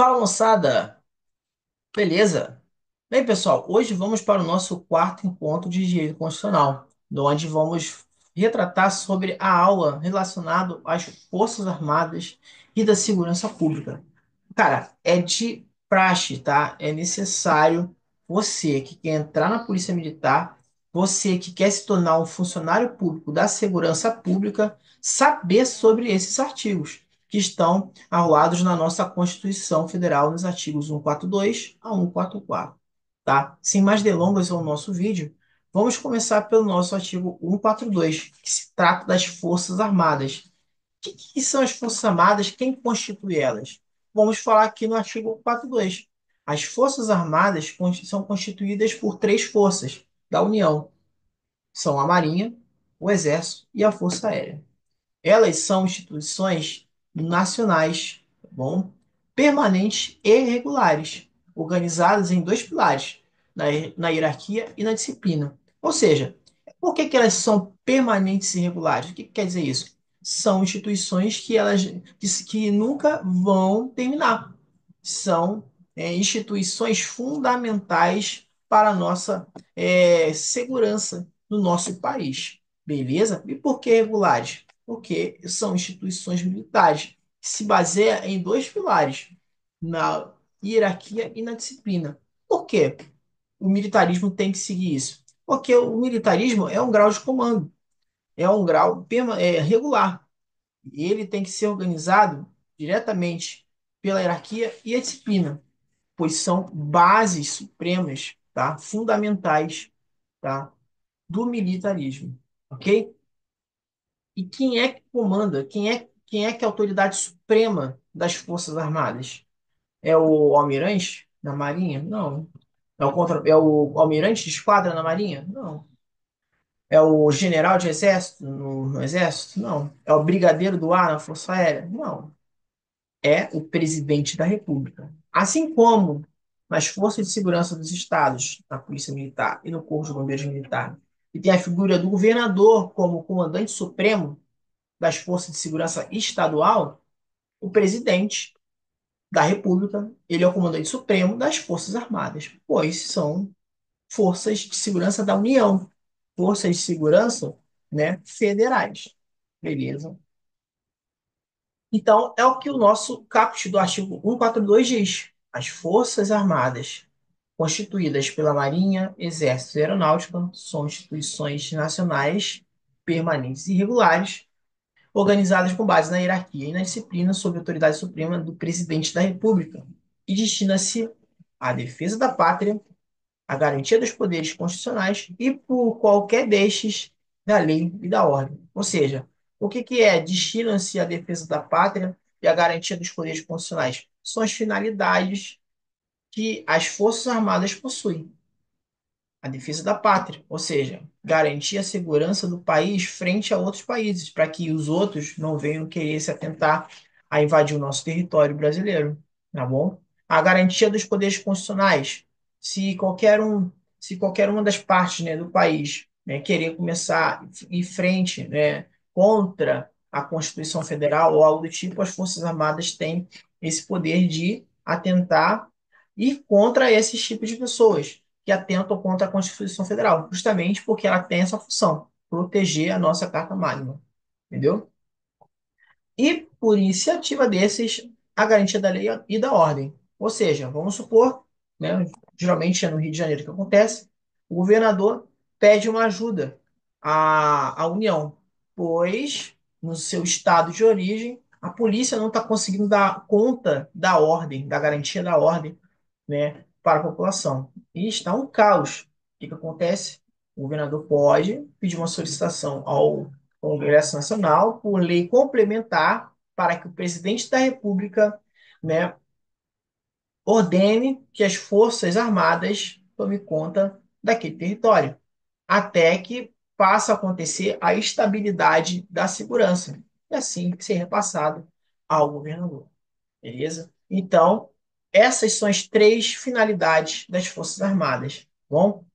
Fala, moçada! Beleza? Bem, pessoal, hoje vamos para o nosso quarto encontro de Direito Constitucional, onde vamos retratar sobre a aula relacionada às Forças Armadas e da Segurança Pública. Cara, é de praxe, tá? É necessário você que quer entrar na Polícia Militar, você que quer se tornar um funcionário público da segurança pública, saber sobre esses artigos que estão arrolados na nossa Constituição Federal, nos artigos 142 a 144, tá? Sem mais delongas ao nosso vídeo, vamos começar pelo nosso artigo 142, que se trata das Forças Armadas. O que são as Forças Armadas? Quem constitui elas? Vamos falar aqui no artigo 142. As Forças Armadas são constituídas por três forças da União. São a Marinha, o Exército e a Força Aérea. Elas são instituições nacionais, tá bom? Permanentes e regulares, organizadas em dois pilares, na hierarquia e na disciplina. Ou seja, por que elas são permanentes e regulares? O que quer dizer isso? São instituições que nunca vão terminar. São instituições fundamentais para a nossa segurança no nosso país. Beleza? E por que regulares? Porque são instituições militares que se baseiam em dois pilares, na hierarquia e na disciplina. Por quê? O militarismo tem que seguir isso? Porque o militarismo é um grau de comando, é um grau regular. E ele tem que ser organizado diretamente pela hierarquia e a disciplina, pois são bases supremas, tá? Fundamentais, tá? Do militarismo, ok? E quem é que comanda? Quem é que é a autoridade suprema das Forças Armadas? É o almirante na Marinha? Não. É o almirante de esquadra na Marinha? Não. É o general de exército no Exército? Não. É o brigadeiro do ar na Força Aérea? Não. É o presidente da República. Assim como nas Forças de Segurança dos Estados, na Polícia Militar e no Corpo de Bombeiros Militar, e tem a figura do governador como comandante supremo das Forças de Segurança Estadual, o presidente da República, ele é o comandante supremo das Forças Armadas, pois são forças de segurança da União, forças de segurança, né, federais. Beleza? Então, é o que o nosso caput do artigo 142 diz. As Forças Armadas, constituídas pela Marinha, Exército e Aeronáutica, são instituições nacionais permanentes e regulares, organizadas com base na hierarquia e na disciplina sob a autoridade suprema do Presidente da República, e destina-se à defesa da pátria, à garantia dos poderes constitucionais e por qualquer destes da lei e da ordem. Ou seja, o que é? Destina-se à defesa da pátria e à garantia dos poderes constitucionais. São as finalidades que as Forças Armadas possuem. A defesa da pátria, ou seja, garantir a segurança do país frente a outros países, para que os outros não venham querer se atentar a invadir o nosso território brasileiro, tá bom? A garantia dos poderes constitucionais, se qualquer um, se qualquer uma das partes, né, do país, né, querer começar em frente, né, contra a Constituição Federal ou algo do tipo, as Forças Armadas têm esse poder de atentar e contra esses tipos de pessoas que atentam contra a Constituição Federal, justamente porque ela tem essa função, proteger a nossa Carta Magna, entendeu? E, por iniciativa desses, a garantia da lei e da ordem. Ou seja, vamos supor, né, geralmente é no Rio de Janeiro que acontece, o governador pede uma ajuda à União, pois no seu estado de origem, a polícia não está conseguindo dar conta da ordem, da garantia da ordem, né, para a população. E está um caos. O que acontece? O governador pode pedir uma solicitação ao Congresso Nacional por lei complementar para que o presidente da República, né, ordene que as Forças Armadas tomem conta daquele território, até que passe a acontecer a estabilidade da segurança, e assim ser repassado ao governador. Beleza? Então, essas são as três finalidades das Forças Armadas. Bom,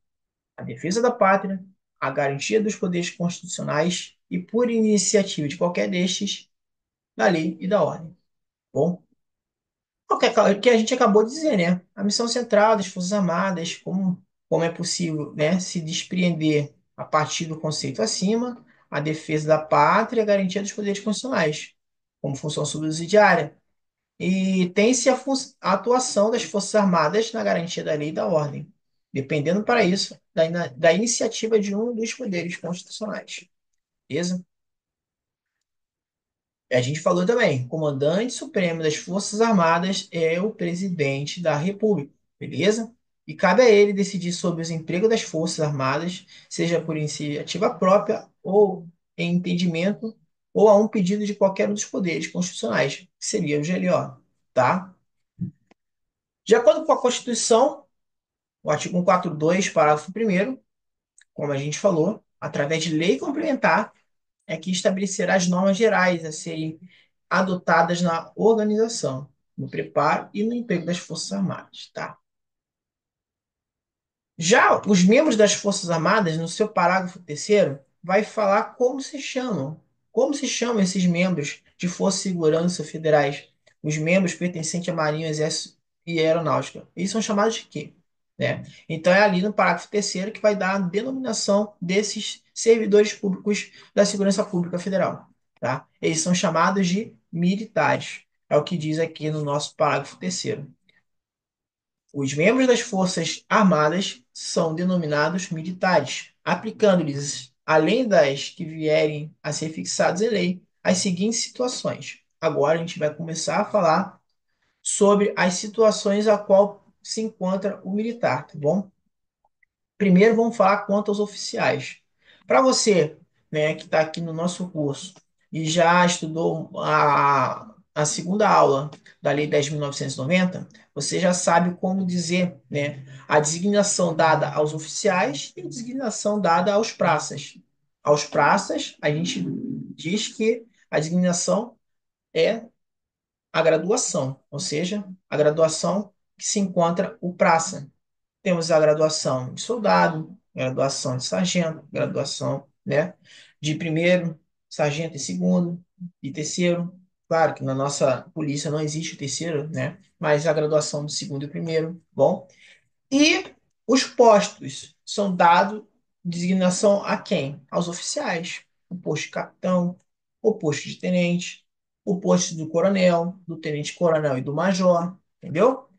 a defesa da pátria, a garantia dos poderes constitucionais e, por iniciativa de qualquer destes, da lei e da ordem. Bom, O que a gente acabou de dizer, né? A missão central das Forças Armadas, como é possível, né, se despreender a partir do conceito acima, a defesa da pátria e a garantia dos poderes constitucionais, como função subsidiária. E tem-se a atuação das Forças Armadas na garantia da lei e da ordem, dependendo para isso da iniciativa de um dos poderes constitucionais. Beleza? A gente falou também, o comandante supremo das Forças Armadas é o presidente da República, beleza? E cabe a ele decidir sobre os empregos das Forças Armadas, seja por iniciativa própria ou em entendimento, ou a um pedido de qualquer um dos poderes constitucionais, que seria o GLO, tá? De acordo com a Constituição, o artigo 142, parágrafo primeiro, como a gente falou, através de lei complementar, é que estabelecerá as normas gerais a serem adotadas na organização, no preparo e no emprego das Forças Armadas, tá? Já os membros das Forças Armadas, no seu parágrafo terceiro, vai falar como se chamam. Como se chamam esses membros de Força e Segurança Federais? Os membros pertencentes à Marinha, Exército e Aeronáutica. Eles são chamados de quê? Né? Então é ali no parágrafo terceiro que vai dar a denominação desses servidores públicos da Segurança Pública Federal. Tá? Eles são chamados de militares. É o que diz aqui no nosso parágrafo terceiro. Os membros das Forças Armadas são denominados militares, aplicando-lhes, além das que vierem a ser fixadas em lei, as seguintes situações. Agora a gente vai começar a falar sobre as situações a qual se encontra o militar, tá bom? Primeiro vamos falar quanto aos oficiais. Para você, né, que está aqui no nosso curso e já estudou a segunda aula da Lei 10.990, você já sabe como dizer, né, a designação dada aos oficiais e a designação dada aos praças. Aos praças, a gente diz que a designação é a graduação, ou seja, a graduação que se encontra o praça. Temos a graduação de soldado, graduação de sargento, graduação, né, de primeiro, sargento e segundo e terceiro. Claro que na nossa polícia não existe o terceiro, né? Mas a graduação do segundo e primeiro, bom. E os postos são dados designação a quem? Aos oficiais. O posto de capitão, o posto de tenente, o posto do coronel, do tenente-coronel e do major, entendeu?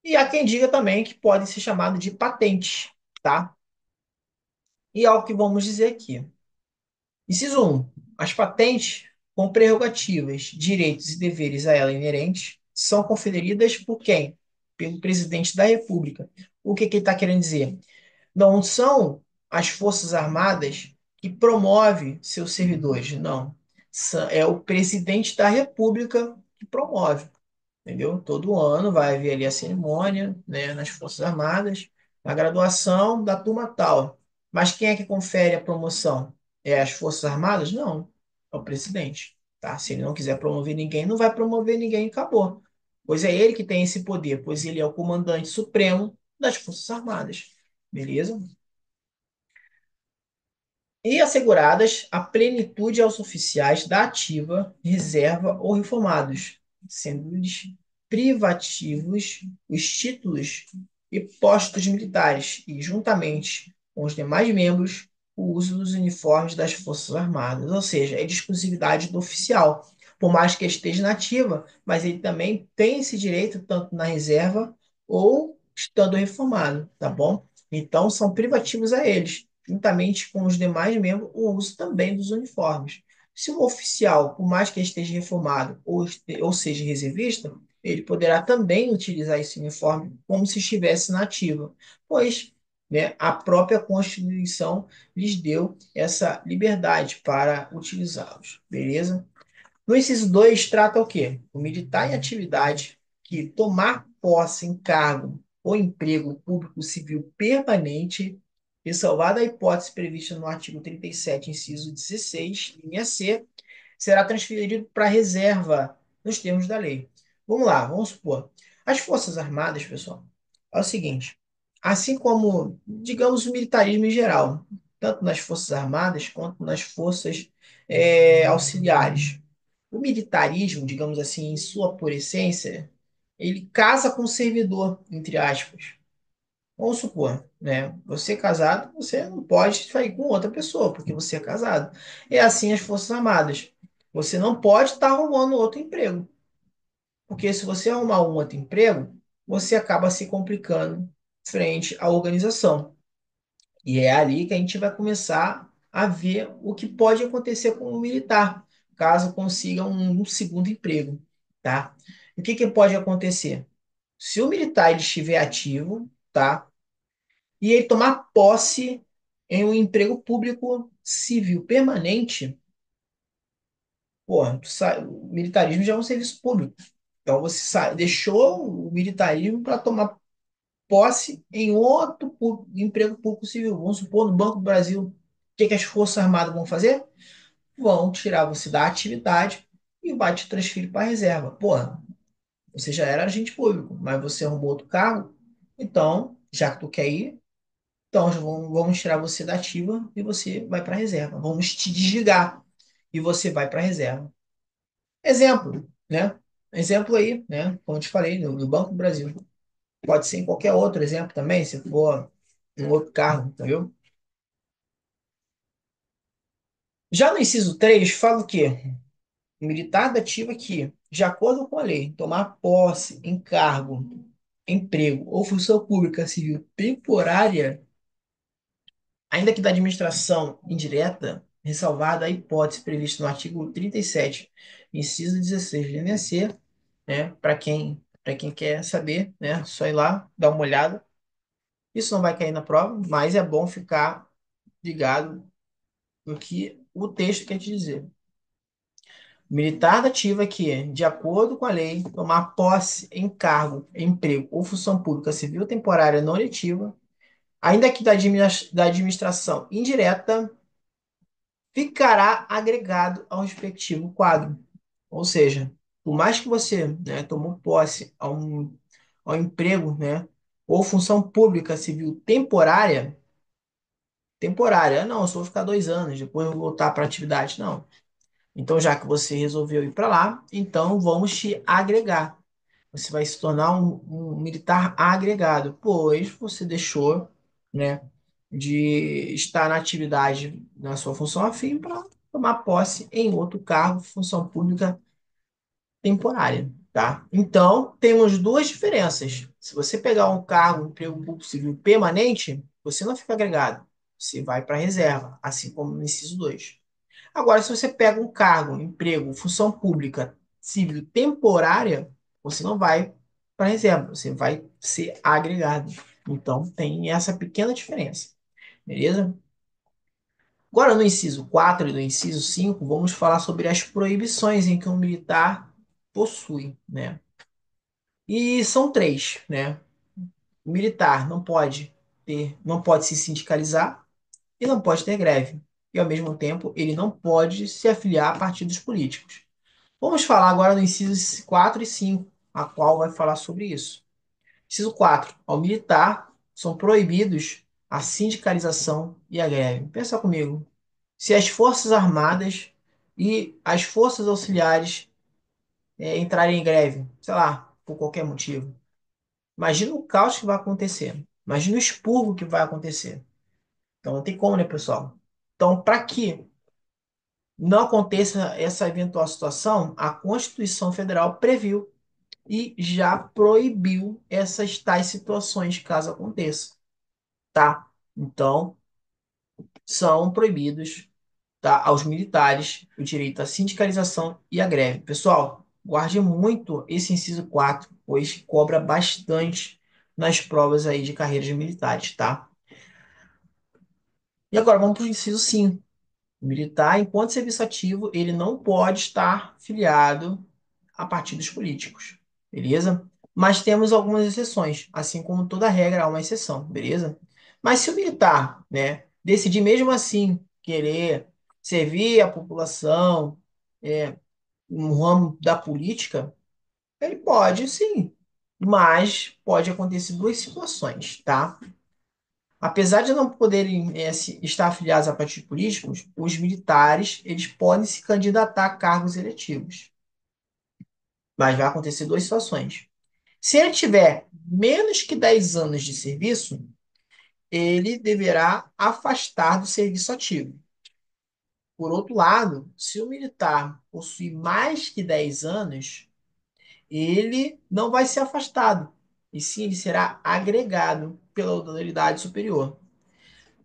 E há quem diga também que pode ser chamado de patente, tá? E é o que vamos dizer aqui. Inciso 1. As patentes, com prerrogativas, direitos e deveres a ela inerentes, são conferidas por quem? Pelo presidente da República. O que ele está querendo dizer? Não são as Forças Armadas que promove seus servidores, não. É o presidente da República que promove. Entendeu? Todo ano vai haver ali a cerimônia, né, nas Forças Armadas, a graduação da turma tal. Mas quem é que confere a promoção? É as Forças Armadas? Não, é o presidente, tá? Se ele não quiser promover ninguém, não vai promover ninguém e acabou. Pois é ele que tem esse poder, pois ele é o comandante supremo das Forças Armadas. Beleza? E asseguradas a plenitude aos oficiais da ativa, reserva ou reformados, sendo-lhes privativos os títulos e postos militares e, juntamente com os demais membros, o uso dos uniformes das Forças Armadas, ou seja, é de exclusividade do oficial. Por mais que esteja na ativa, mas ele também tem esse direito tanto na reserva ou estando reformado, tá bom? Então, são privativos a eles juntamente com os demais membros, o uso também dos uniformes. Se o oficial, por mais que esteja reformado ou seja reservista, ele poderá também utilizar esse uniforme como se estivesse na ativa, pois, né, a própria Constituição lhes deu essa liberdade para utilizá-los, beleza? No inciso 2 trata o quê? O militar em atividade que tomar posse em cargo ou emprego público civil permanente, ressalvada a hipótese prevista no artigo 37, inciso 16, linha C, será transferido para a reserva nos termos da lei. Vamos lá, vamos supor. As Forças Armadas, pessoal, é o seguinte: assim como, digamos, o militarismo em geral, tanto nas Forças Armadas quanto nas forças auxiliares. O militarismo, digamos assim, em sua pura essência, ele casa com o servidor, entre aspas. Vamos supor, né? Você é casado, você não pode sair com outra pessoa, porque você é casado. É assim as Forças Armadas. Você não pode estar arrumando outro emprego, porque se você arrumar um outro emprego, você acaba se complicando frente à organização. E é ali que a gente vai começar a ver o que pode acontecer com o militar, caso consiga um segundo emprego, tá? O que que pode acontecer? Se o militar ele estiver ativo, tá? E ele tomar posse em um emprego público civil permanente, porra, o militarismo já é um serviço público. Então você deixou o militarismo para tomar posse em outro emprego público civil. Vamos supor, no Banco do Brasil. O que que as Forças Armadas vão fazer? Vão tirar você da atividade e vai te transferir para a reserva. Porra, você já era agente público, mas você arrumou outro cargo. Então, já que tu quer ir, então vamos tirar você da ativa e você vai para a reserva. Vamos te desligar e você vai para a reserva. Exemplo, né? Exemplo aí, né? Como eu te falei, no Banco do Brasil. Pode ser em qualquer outro exemplo também, se for um outro carro, entendeu? Já no inciso 3 fala o quê? O militar da ativa que, de acordo com a lei, tomar posse em cargo, emprego ou função pública civil temporária, ainda que da administração indireta, ressalvada a hipótese prevista no artigo 37, inciso 16, linha C, né? Para quem quer saber, né? Só ir lá, dar uma olhada. Isso não vai cair na prova, mas é bom ficar ligado no que o texto quer te dizer. Militar da ativa que, de acordo com a lei, tomar posse em cargo, emprego ou função pública civil temporária não letiva, ainda que da administração indireta, ficará agregado ao respectivo quadro. Ou seja, por mais que você, né, tomou posse ao emprego, né, ou função pública civil temporária, não, eu só vou ficar 2 anos, depois eu vou voltar para a atividade, não. Então, já que você resolveu ir para lá, então vamos te agregar. Você vai se tornar um militar agregado, pois você deixou, né, de estar na atividade na sua função afim para tomar posse em outro cargo, função pública temporária, tá? Então, temos duas diferenças. Se você pegar um cargo, um emprego público civil permanente, você não fica agregado, você vai para a reserva, assim como no inciso 2. Agora, se você pega um cargo, um emprego, função pública civil temporária, você não vai para a reserva, você vai ser agregado. Então, tem essa pequena diferença, beleza? Agora, no inciso 4 e no inciso 5, vamos falar sobre as proibições em que um militar possui, né? E são três, né? O militar não pode se sindicalizar e não pode ter greve. E, ao mesmo tempo, ele não pode se afiliar a partidos políticos. Vamos falar agora do inciso 4 e 5, a qual vai falar sobre isso. Inciso 4. Ao militar são proibidos a sindicalização e a greve. Pensa comigo. Se as Forças Armadas e as Forças Auxiliares entrarem em greve, sei lá, por qualquer motivo, imagina o caos que vai acontecer. Imagina o expurgo que vai acontecer. Então não tem como, né, pessoal? Então, para que não aconteça essa eventual situação, a Constituição Federal previu e já proibiu essas tais situações caso aconteça, tá? Então, são proibidos, tá, aos militares o direito à sindicalização e à greve. Pessoal, guarde muito esse inciso 4, pois cobra bastante nas provas aí de carreiras militares, tá? E agora vamos para o inciso 5. O militar, enquanto serviço ativo, ele não pode estar filiado a partidos políticos, beleza? Mas temos algumas exceções, assim como toda regra há uma exceção, beleza? Mas se o militar, né, decidir mesmo assim querer servir a população, no ramo da política, ele pode sim, mas pode acontecer duas situações, tá? Apesar de não poderem estar afiliados a partidos políticos, os militares eles podem se candidatar a cargos eletivos. Mas vai acontecer duas situações. Se ele tiver menos que 10 anos de serviço, ele deverá afastar do serviço ativo. Por outro lado, se o militar possui mais que 10 anos, ele não vai ser afastado, e sim ele será agregado pela autoridade superior.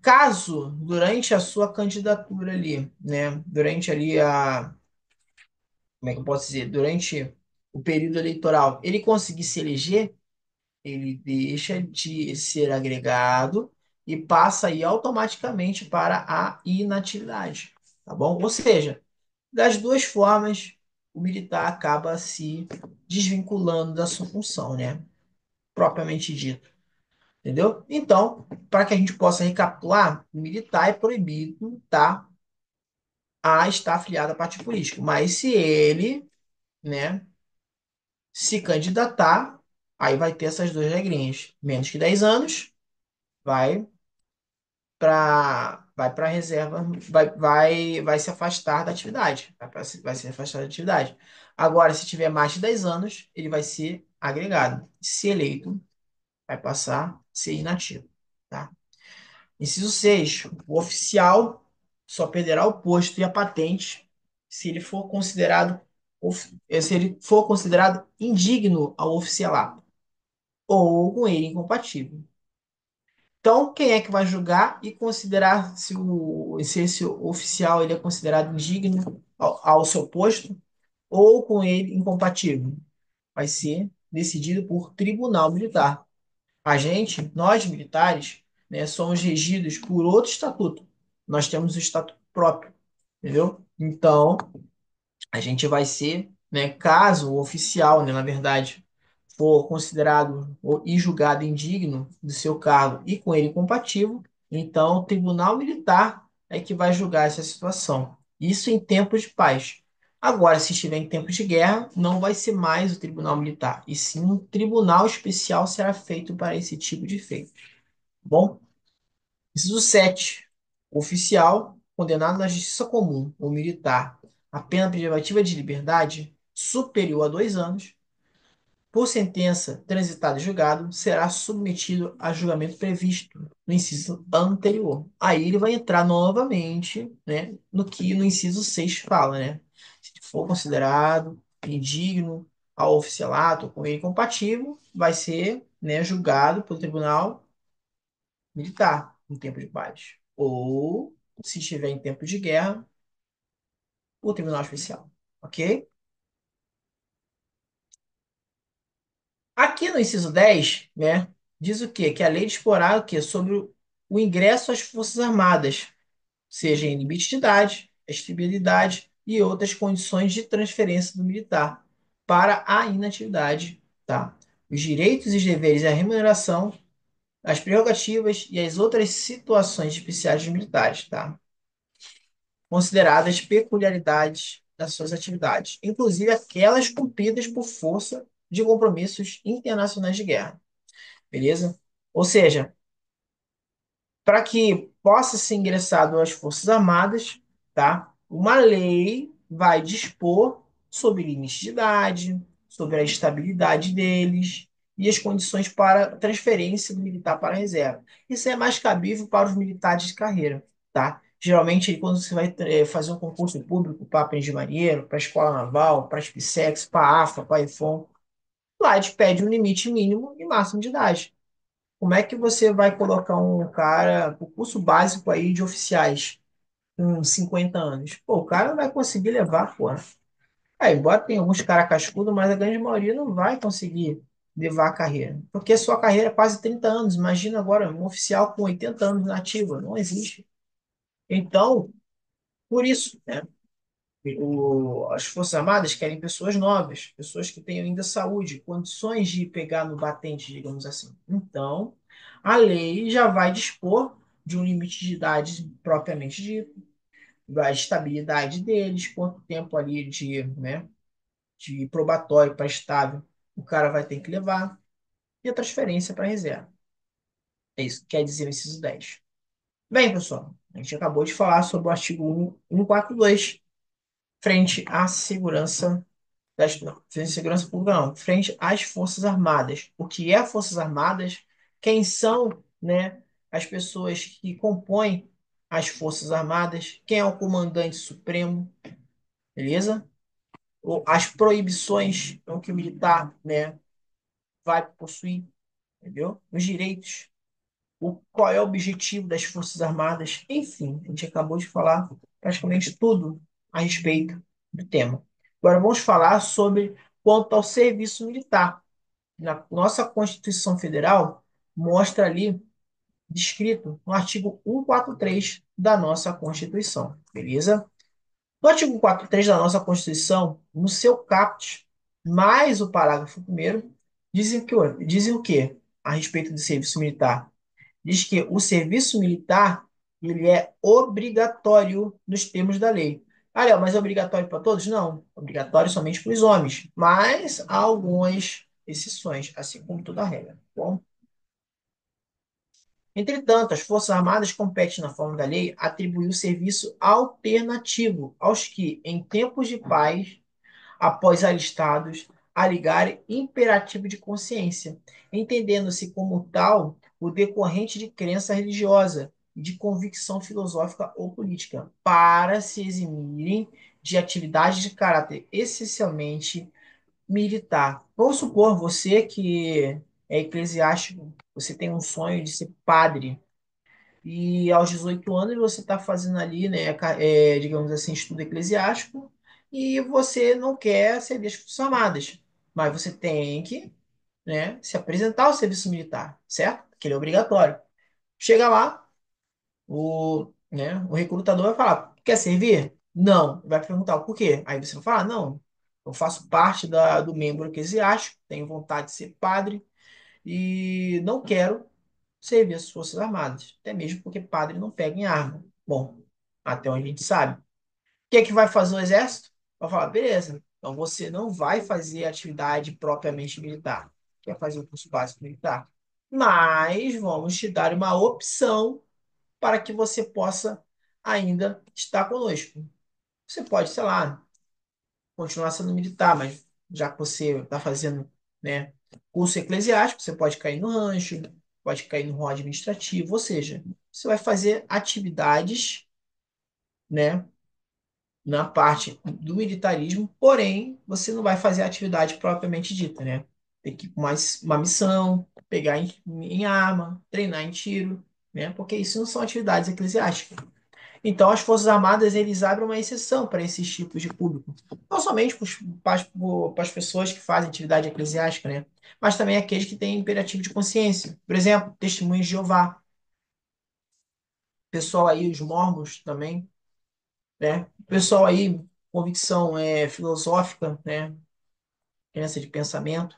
Caso, durante a sua candidatura ali, né, durante ali como é que eu posso dizer, durante o período eleitoral, ele conseguir se eleger, ele deixa de ser agregado e passa aí automaticamente para a inatividade, tá bom? Ou seja, das duas formas, o militar acaba se desvinculando da sua função, né? Propriamente dito, entendeu? Então, para que a gente possa recapitular, o militar é proibido, tá? A estar afiliado a partido político, mas se ele, né, se candidatar, aí vai ter essas duas regrinhas. Menos que 10 anos, vai vai para reserva, vai se afastar da atividade. Vai se afastar da atividade. Agora, se tiver mais de 10 anos, ele vai ser agregado. Se eleito, vai passar a ser inativo. Tá? Inciso 6. O oficial só perderá o posto e a patente se ele for considerado se ele for considerado indigno ao oficialato ou com ele incompatível. Então, quem é que vai julgar e considerar se esse oficial ele é considerado indigno ao seu posto ou com ele incompatível? Vai ser decidido por tribunal militar. A gente, nós militares, né, somos regidos por outro estatuto. Nós temos o estatuto próprio, entendeu? Então, a gente vai ser, né, caso o oficial, né, na verdade, for considerado e julgado indigno do seu cargo e com ele compatível, então o Tribunal Militar é que vai julgar essa situação. Isso em tempos de paz. Agora, se estiver em tempos de guerra, não vai ser mais o Tribunal Militar, e sim um tribunal especial será feito para esse tipo de feito. Bom, inciso 7. O oficial condenado na justiça comum ou militar a pena privativa de liberdade superior a 2 anos, por sentença transitada e julgado, será submetido a julgamento previsto no inciso anterior. Aí ele vai entrar novamente, né, no que no inciso 6 fala, né? Se for considerado indigno ao oficialato ou com ele compatível, vai ser, né, julgado pelo tribunal militar em tempo de paz. Ou, se estiver em tempo de guerra, o tribunal especial. Ok? Aqui no inciso 10, né, diz o quê? Que a lei disporá o quê? Sobre o ingresso às Forças Armadas, seja em limite de idade, estabilidade e outras condições de transferência do militar para a inatividade, tá? Os direitos e os deveres e a remuneração, as prerrogativas e as outras situações especiais dos militares, tá? Consideradas peculiaridades das suas atividades, inclusive aquelas cumpridas por força de compromissos internacionais de guerra. Beleza? Ou seja, para que possa ser ingressado às Forças Armadas, tá? Uma lei vai dispor sobre limites de idade, sobre a estabilidade deles e as condições para transferência do militar para a reserva. Isso é mais cabível para os militares de carreira, tá? Geralmente, quando você vai fazer um concurso público para aprendiz marinheiro, para a Escola Naval, para a SpaceX, para a AFA, para a IFOM, lá eles pedem um limite mínimo e máximo de idade. Como é que você vai colocar um cara, o curso básico aí de oficiais com 50 anos? Pô, o cara não vai conseguir levar, pô. Embora tenha alguns caras cascudos, mas a grande maioria não vai conseguir levar a carreira. Porque sua carreira é quase 30 anos. Imagina agora um oficial com 80 anos na ativa. Não existe. Então, por isso, né? As Forças Armadas querem pessoas novas, pessoas que tenham ainda saúde, condições de pegar no batente, digamos assim. Então, a lei já vai dispor de um limite de idade propriamente dito, da estabilidade deles, quanto tempo ali né, de probatório para estável o cara vai ter que levar, e a transferência para reserva. É isso que quer dizer o inciso 10. Bem, pessoal, a gente acabou de falar sobre o artigo 142, frente à segurança das não, de segurança pública, não, frente às Forças Armadas. O que é Forças Armadas? Quem são, né, as pessoas que compõem as Forças Armadas? Quem é o comandante supremo? Beleza? As proibições que o militar, né, vai possuir, entendeu? Os direitos, qual é o objetivo das Forças Armadas, enfim, a gente acabou de falar praticamente tudo a respeito do tema. Agora vamos falar sobre quanto ao serviço militar. Na nossa Constituição Federal mostra ali descrito no artigo 143 da nossa Constituição, beleza? No artigo 143 da nossa Constituição, no seu caput, mais o parágrafo primeiro, dizem o quê a respeito do serviço militar? Diz que o serviço militar ele é obrigatório nos termos da lei. Ah, Léo, mas é obrigatório para todos? Não, obrigatório somente para os homens, mas há algumas exceções, assim como toda regra. Bom, entretanto, as Forças Armadas competem na forma da lei atribuir o serviço alternativo aos que, em tempos de paz, após alistados, alegarem imperativo de consciência, entendendo-se como tal o decorrente de crença religiosa e de convicção filosófica ou política, para se eximirem de atividades de caráter essencialmente militar. Vamos supor você que é eclesiástico, você tem um sonho de ser padre. E aos 18 anos você está fazendo ali, né, digamos assim, estudo eclesiástico, e você não quer servir as Forças Armadas. Mas você tem que, né, se apresentar ao serviço militar, certo? Porque ele é obrigatório. Chega lá, o recrutador vai falar: quer servir? Não. Vai perguntar o porquê. Aí você vai falar: não, eu faço parte do membro eclesiástico, tenho vontade de ser padre e não quero servir as Forças Armadas, até mesmo porque padre não pega em arma. Bom, até onde a gente sabe. O que é que vai fazer o Exército? Vai falar, beleza, então você não vai fazer atividade propriamente militar, quer fazer o curso básico militar, mas vamos te dar uma opção para que você possa ainda estar conosco. Você pode, sei lá, continuar sendo militar, mas já que você está fazendo, né, curso eclesiástico, você pode cair no rancho, pode cair no rol administrativo, ou seja, você vai fazer atividades, né, na parte do militarismo, porém, você não vai fazer a atividade propriamente dita, né? Tem que ir com uma missão, pegar em arma, treinar em tiro, né? Porque isso não são atividades eclesiásticas. Então, as Forças Armadas eles abrem uma exceção para esses tipos de público. Não somente para as pessoas que fazem atividade eclesiástica, né? Mas também aqueles que têm imperativo de consciência. Por exemplo, testemunhas de Jeová. Pessoal aí, os mormons também, né? Pessoal aí, convicção filosófica, né? Crença de pensamento.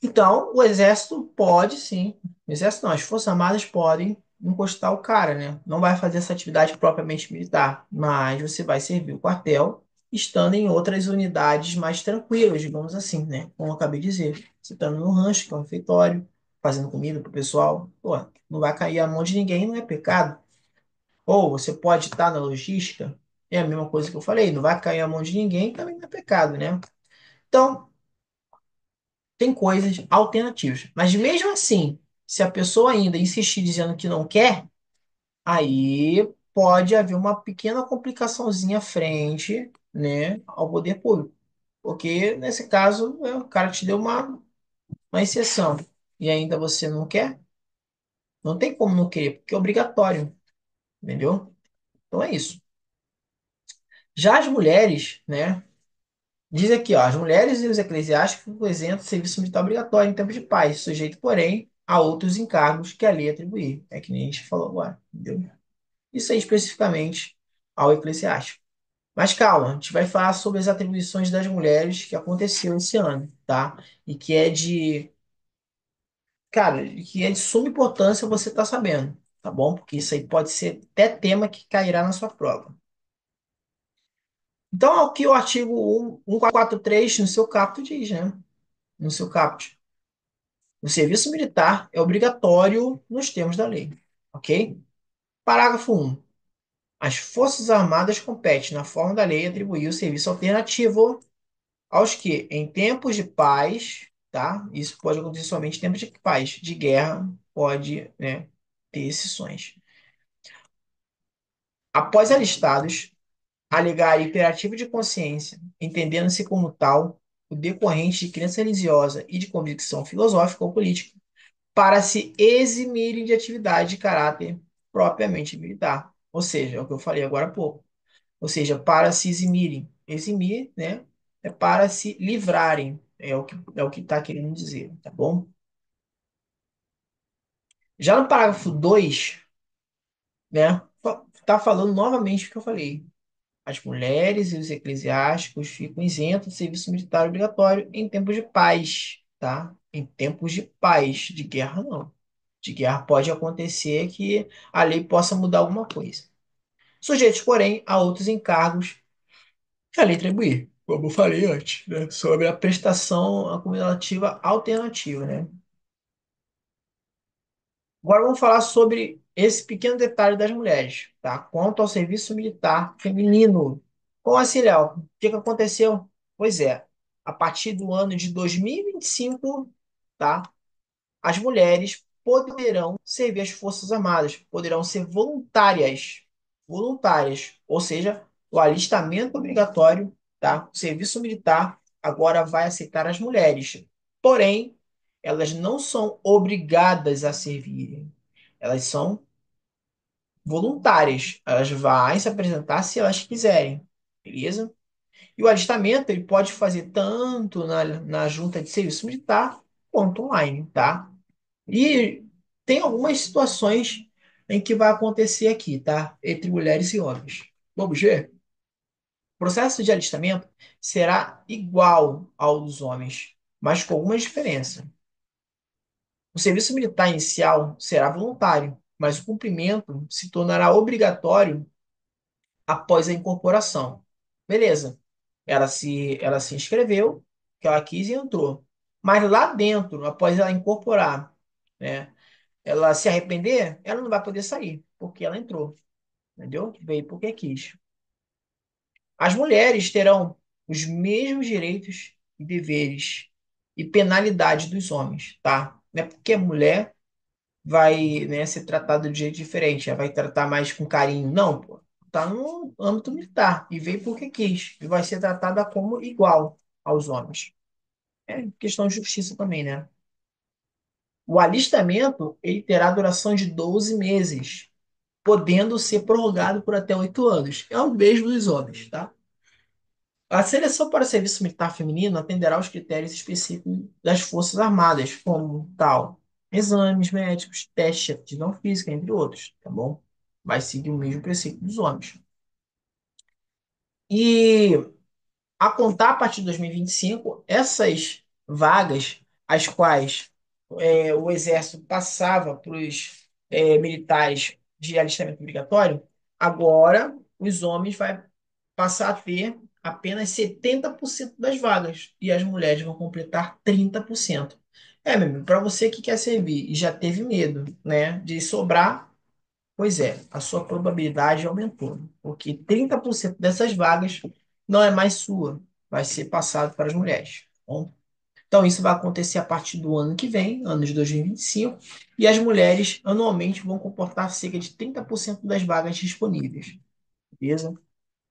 Então, o exército pode, sim. O exército não, as Forças Armadas podem encostar o cara, né? Não vai fazer essa atividade propriamente militar, mas você vai servir o quartel estando em outras unidades mais tranquilas, digamos assim, né? Como eu acabei de dizer. Você estando no rancho, que é um refeitório, fazendo comida pro pessoal, pô, não vai cair a mão de ninguém, não é pecado. Ou você pode estar na logística, é a mesma coisa que eu falei, não vai cair a mão de ninguém, também não é pecado, né? Então, tem coisas alternativas. Mas mesmo assim, se a pessoa ainda insistir dizendo que não quer, aí pode haver uma pequena complicaçãozinha frente, né, ao poder público. Porque nesse caso, o cara te deu uma exceção e ainda você não quer, não tem como não querer, porque é obrigatório, entendeu? Então é isso. Já as mulheres, né? Diz aqui, ó, as mulheres e os eclesiásticos isentam de serviço militar obrigatório em tempo de paz, sujeito, porém, a outros encargos que a lei atribuir. É que nem a gente falou agora, entendeu? Isso aí especificamente ao eclesiástico. Mas calma, a gente vai falar sobre as atribuições das mulheres que aconteceu esse ano, tá? E que é de, cara, que é de suma importância você estar sabendo, tá bom? Porque isso aí pode ser até tema que cairá na sua prova. Então, aqui o artigo 143 no seu caput diz, né? No seu caput. O serviço militar é obrigatório nos termos da lei, ok? Parágrafo 1. As Forças Armadas competem, na forma da lei, atribuir o serviço alternativo aos que, em tempos de paz, tá? Isso pode acontecer somente em tempos de paz. De guerra, pode, né, ter exceções. Após alistados, alegar imperativo de consciência, entendendo-se como tal, o decorrente de crença religiosa e de convicção filosófica ou política, para se eximirem de atividade de caráter propriamente militar. Ou seja, é o que eu falei agora há pouco. Ou seja, para se eximirem. Eximir, né? É para se livrarem. É o que está querendo dizer, tá bom? Já no parágrafo 2, né? Tá falando novamente o que eu falei. As mulheres e os eclesiásticos ficam isentos do serviço militar obrigatório em tempos de paz, tá? Em tempos de paz, de guerra não. De guerra pode acontecer que a lei possa mudar alguma coisa. Sujeitos, porém, a outros encargos que a lei atribuir, como eu falei antes, né? Sobre a prestação acumulativa alternativa, né? Agora vamos falar sobre esse pequeno detalhe das mulheres, tá? Quanto ao serviço militar feminino. Como assim, Léo? O que que aconteceu? Pois é, a partir do ano de 2025, tá? As mulheres poderão servir as Forças Armadas, poderão ser voluntárias, voluntárias, ou seja, o alistamento obrigatório, tá? O serviço militar agora vai aceitar as mulheres. Porém, elas não são obrigadas a servirem. Elas são voluntárias. Elas vão se apresentar se elas quiserem, beleza? E o alistamento ele pode fazer tanto na junta de serviço militar quanto online, tá? E tem algumas situações em que vai acontecer aqui, tá? Entre mulheres e homens. Vamos ver? O processo de alistamento será igual ao dos homens, mas com algumas diferenças. O serviço militar inicial será voluntário, mas o cumprimento se tornará obrigatório após a incorporação. Beleza. Ela se inscreveu, que ela quis e entrou. Mas lá dentro, após ela incorporar, né? Ela se arrepender, ela não vai poder sair, porque ela entrou, entendeu? Veio porque quis. As mulheres terão os mesmos direitos e deveres e penalidade dos homens, tá? Não é porque a mulher vai, né, ser tratada de jeito diferente, ela vai tratar mais com carinho. Não, pô. Tá no âmbito militar e veio porque quis. E vai ser tratada como igual aos homens. É questão de justiça também, né? O alistamento, ele terá duração de 12 meses, podendo ser prorrogado por até 8 anos. É o mesmo dos homens, tá? A seleção para o serviço militar feminino atenderá aos critérios específicos das Forças Armadas, como tal, exames médicos, testes de aptidão física, entre outros, tá bom? Vai seguir o mesmo princípio dos homens. E a contar a partir de 2025, essas vagas, as quais o Exército passava para os militares de alistamento obrigatório, agora os homens vão passar a ter apenas 70% das vagas e as mulheres vão completar 30%. É, meu amigo, para você que quer servir e já teve medo, né, de sobrar, pois é, a sua probabilidade aumentou, porque 30% dessas vagas não é mais sua, vai ser passado para as mulheres. Tá bom? Então, isso vai acontecer a partir do ano que vem, ano de 2025, e as mulheres anualmente vão comportar cerca de 30% das vagas disponíveis. Beleza?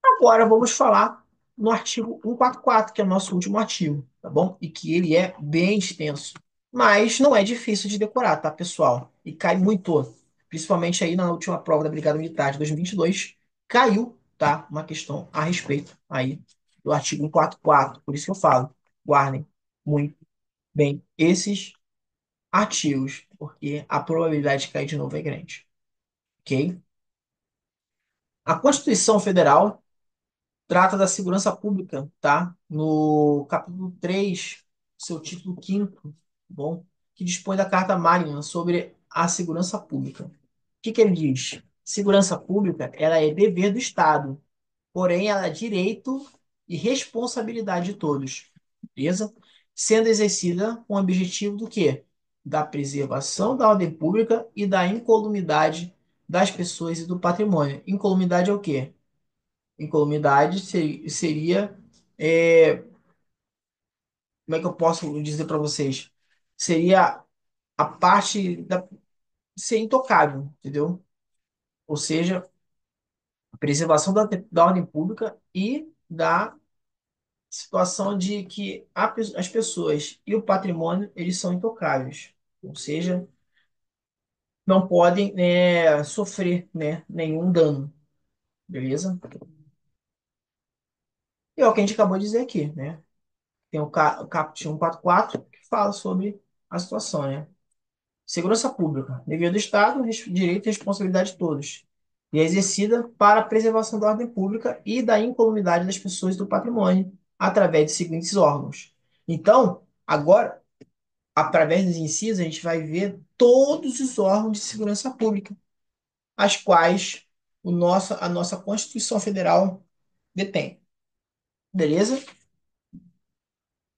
Agora vamos falar no artigo 144, que é o nosso último artigo, tá bom? E que ele é bem extenso, mas não é difícil de decorar, tá, pessoal? E cai muito, principalmente aí na última prova da Brigada Militar de 2022, caiu, tá? Uma questão a respeito aí do artigo 144. Por isso que eu falo, guardem muito bem esses artigos, porque a probabilidade de cair de novo é grande, ok? A Constituição Federal trata da segurança pública, tá? No capítulo 3, seu título quinto, tá bom? Que dispõe da Carta Magna sobre a segurança pública. O que que ele diz? Segurança pública, ela é dever do Estado, porém ela é direito e responsabilidade de todos, beleza? Sendo exercida com o objetivo do quê? Da preservação da ordem pública e da incolumidade das pessoas e do patrimônio. Incolumidade é o quê? Incolumidade seria como é que eu posso dizer para vocês? Seria a parte da ser intocável, entendeu? Ou seja, a preservação da ordem pública e da situação de que as pessoas e o patrimônio eles são intocáveis, ou seja, não podem sofrer, né, nenhum dano, beleza? E é o que a gente acabou de dizer aqui, né? Tem o caput 144 que fala sobre a situação, né? Segurança pública, dever do Estado, direito e responsabilidade de todos, e é exercida para a preservação da ordem pública e da incolumidade das pessoas e do patrimônio, através de seguintes órgãos. Então, agora, através dos incisos, a gente vai ver todos os órgãos de segurança pública, as quais a nossa Constituição Federal detém. Beleza?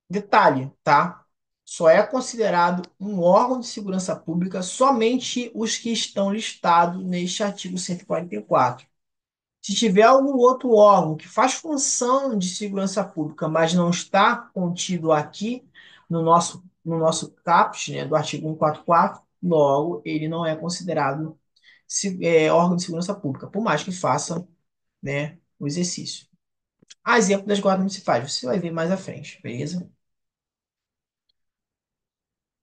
Detalhe, tá? Só é considerado um órgão de segurança pública somente os que estão listados neste artigo 144. Se tiver algum outro órgão que faz função de segurança pública, mas não está contido aqui no nosso caput, né, do artigo 144, logo ele não é considerado órgão de segurança pública, por mais que faça, né, o exercício. A exemplo das guardas municipais, você vai ver mais à frente, beleza?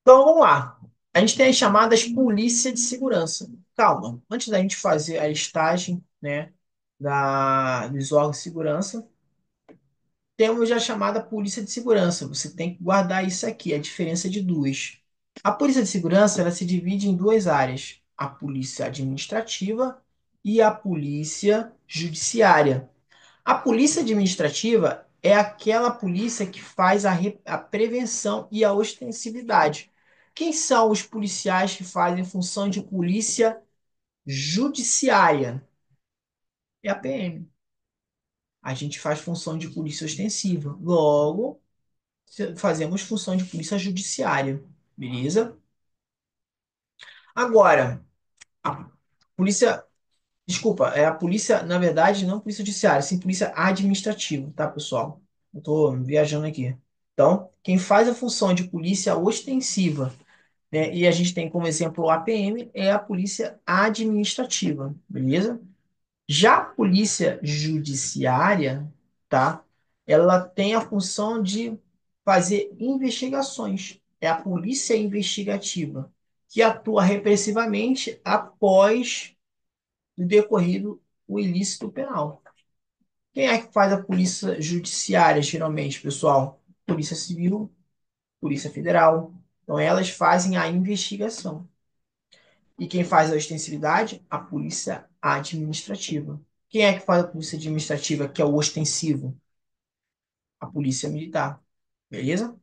Então vamos lá. A gente tem as chamadas polícia de segurança. Calma, antes da gente fazer a listagem, né, dos órgãos de segurança, temos a chamada polícia de segurança. Você tem que guardar isso aqui, a diferença de duas. A polícia de segurança ela se divide em duas áreas: a polícia administrativa e a polícia judiciária. A polícia administrativa é aquela polícia que faz a prevenção e a ostensividade. Quem são os policiais que fazem função de polícia judiciária? É a PM. A gente faz função de polícia ostensiva. Logo, fazemos função de polícia judiciária. Beleza? Agora, a polícia. Desculpa, é a polícia, na verdade, não polícia judiciária, sim polícia administrativa, tá, pessoal? Eu tô viajando aqui. Então, quem faz a função de polícia ostensiva, né, e a gente tem como exemplo a PM, é a polícia administrativa, beleza? Já a polícia judiciária, tá? Ela tem a função de fazer investigações. É a polícia investigativa, que atua repressivamente após o decorrido o ilícito penal. Quem é que faz a polícia judiciária, geralmente, pessoal? Polícia Civil, Polícia Federal. Então, elas fazem a investigação. E quem faz a ostensividade? A polícia administrativa. Quem é que faz a polícia administrativa, que é o ostensivo? A polícia militar. Beleza?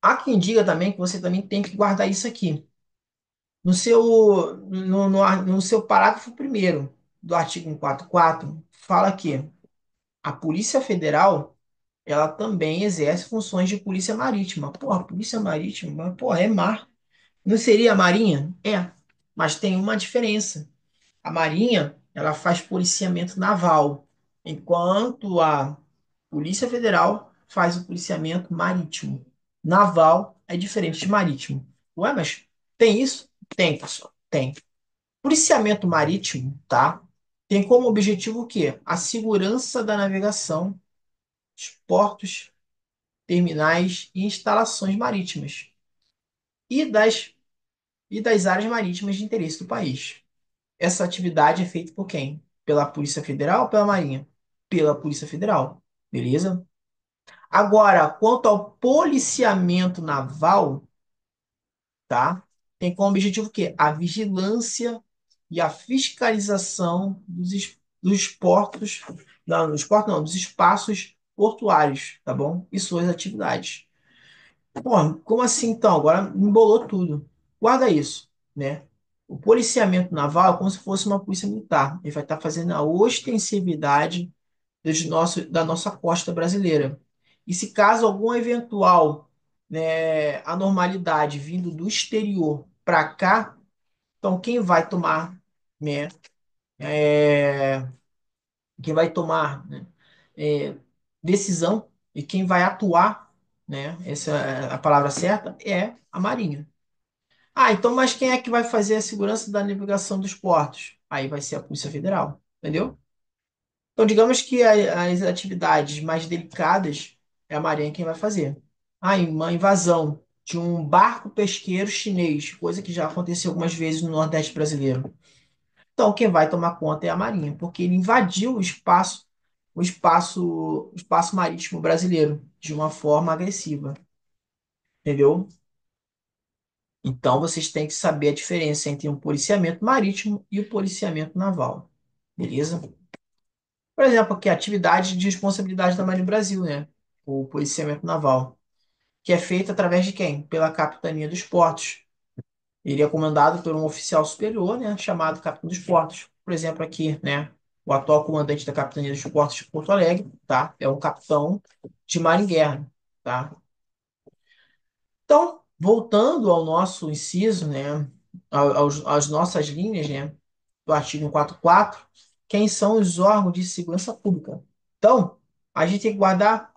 Há quem diga também que você também tem que guardar isso aqui. No seu parágrafo primeiro do artigo 144, fala que a Polícia Federal, ela também exerce funções de polícia marítima. Porra, polícia marítima, porra, é mar. Não seria a Marinha? É, mas tem uma diferença. A Marinha, ela faz policiamento naval, enquanto a Polícia Federal faz o policiamento marítimo. Naval é diferente de marítimo. Ué, mas tem isso? Tem, pessoal, tem. Policiamento marítimo, tá? Tem como objetivo o quê? A segurança da navegação, dos portos, terminais e instalações marítimas e das áreas marítimas de interesse do país. Essa atividade é feita por quem? Pela Polícia Federal ou pela Marinha? Pela Polícia Federal, beleza? Agora, quanto ao policiamento naval, tá? Tem como objetivo o quê? A vigilância e a fiscalização dos portos, não, dos portos não, dos espaços portuários, tá bom? E suas atividades. Pô, como assim então? Agora embolou tudo. Guarda isso, né? O policiamento naval é como se fosse uma polícia militar. Ele vai estar fazendo a ostensividade da nossa costa brasileira. E se caso alguma eventual, né, anormalidade vindo do exterior para cá, então né, é, quem vai tomar, né, é, decisão E quem vai atuar, né? Essa é a palavra certa, é a Marinha. Ah, então, mas quem é que vai fazer a segurança da navegação dos portos? Aí vai ser a Polícia Federal, entendeu? Então, digamos que as atividades mais delicadas é a Marinha quem vai fazer. Ah, e uma invasão de um barco pesqueiro chinês, coisa que já aconteceu algumas vezes no Nordeste brasileiro. Então, quem vai tomar conta é a Marinha, porque ele invadiu o espaço marítimo brasileiro de uma forma agressiva, entendeu? Então, vocês têm que saber a diferença entre o policiamento marítimo e o policiamento naval, beleza? Por exemplo, aqui a atividade de responsabilidade da Marinha do Brasil, né? O policiamento naval, que é feito através de quem? Pela Capitania dos Portos. Ele é comandado por um oficial superior, né, chamado Capitão dos Portos. Por exemplo, aqui, né, o atual comandante da Capitania dos Portos de Porto Alegre, tá? É um capitão de mar em guerra, tá? Então, voltando ao nosso inciso, né, às nossas linhas, né, do artigo 144, quem são os órgãos de segurança pública? Então, a gente tem que guardar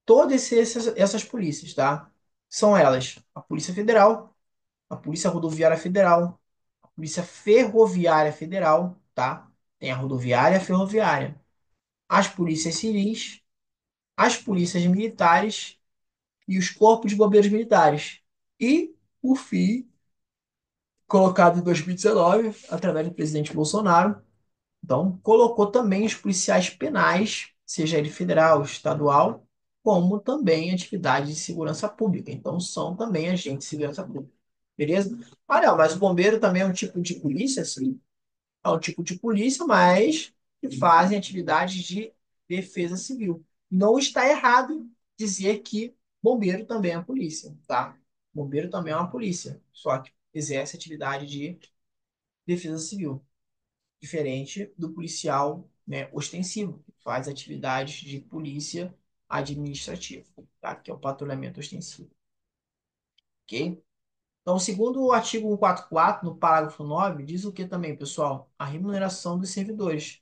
todas essas polícias, tá? São elas a Polícia Federal, a Polícia Rodoviária Federal, a Polícia Ferroviária Federal, tá? Tem a rodoviária e a ferroviária, as polícias civis, as polícias militares e os corpos de bombeiros militares. E, por fim, colocado em 2019, através do presidente Bolsonaro, então colocou também os policiais penais, seja ele federal, estadual, como também atividade de segurança pública. Então são também agentes de segurança pública. Beleza? Ah, não, mas o bombeiro também é um tipo de polícia, sim. É um tipo de polícia, mas que fazem atividades de defesa civil. Não está errado dizer que bombeiro também é polícia, tá? Bombeiro também é uma polícia, só que exerce atividade de defesa civil, diferente do policial, né, ostensivo, que faz atividades de polícia administrativa, tá? Que é o patrulhamento ostensivo, ok? Então, segundo o artigo 144, no parágrafo 9, diz o que também, pessoal? A remuneração dos servidores.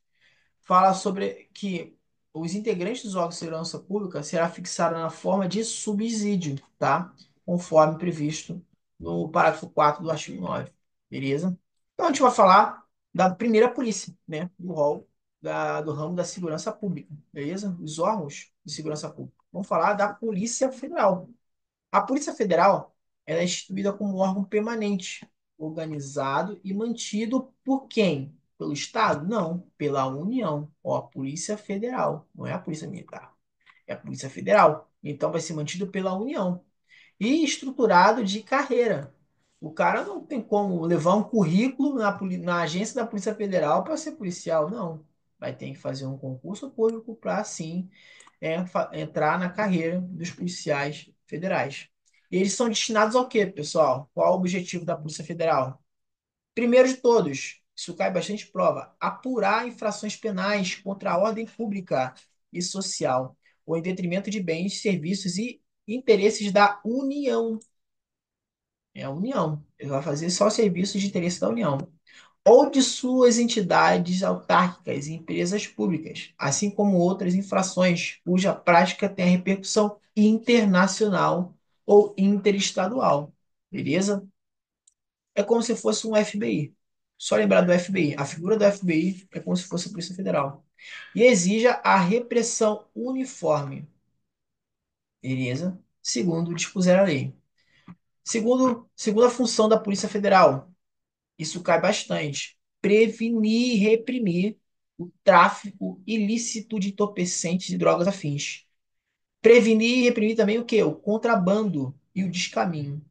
Fala sobre que os integrantes dos órgãos de segurança pública será fixada na forma de subsídio, tá? Conforme previsto no parágrafo 4 do artigo 9. Beleza? Então a gente vai falar da primeira polícia, né? Do rol do ramo da segurança pública. Beleza? Os órgãos de segurança pública. Vamos falar da Polícia Federal. A Polícia Federal ela é instituída como um órgão permanente, organizado e mantido por quem? Pelo Estado? Não, pela União. Ó, a Polícia Federal, não é a Polícia Militar, é a Polícia Federal. Então vai ser mantido pela União e estruturado de carreira. O cara não tem como levar um currículo na agência da Polícia Federal para ser policial, não. Vai ter que fazer um concurso público para, sim, entrar na carreira dos policiais federais. E eles são destinados ao quê, pessoal? Qual o objetivo da Polícia Federal? Primeiro de todos, isso cai bastante prova, apurar infrações penais contra a ordem pública e social, ou em detrimento de bens, serviços e interesses da União. É a União. Ele vai fazer só serviços de interesse da União ou de suas entidades autárquicas e empresas públicas, assim como outras infrações cuja prática tem repercussão internacional ou interestadual. Beleza? É como se fosse um FBI. Só lembrar do FBI. A figura do FBI é como se fosse a Polícia Federal. E exija a repressão uniforme. Beleza? Segundo dispuser a lei. Segunda função da Polícia Federal, isso cai bastante. Prevenir e reprimir o tráfico ilícito de entorpecentes e drogas afins. Prevenir e reprimir também o quê? O contrabando e o descaminho,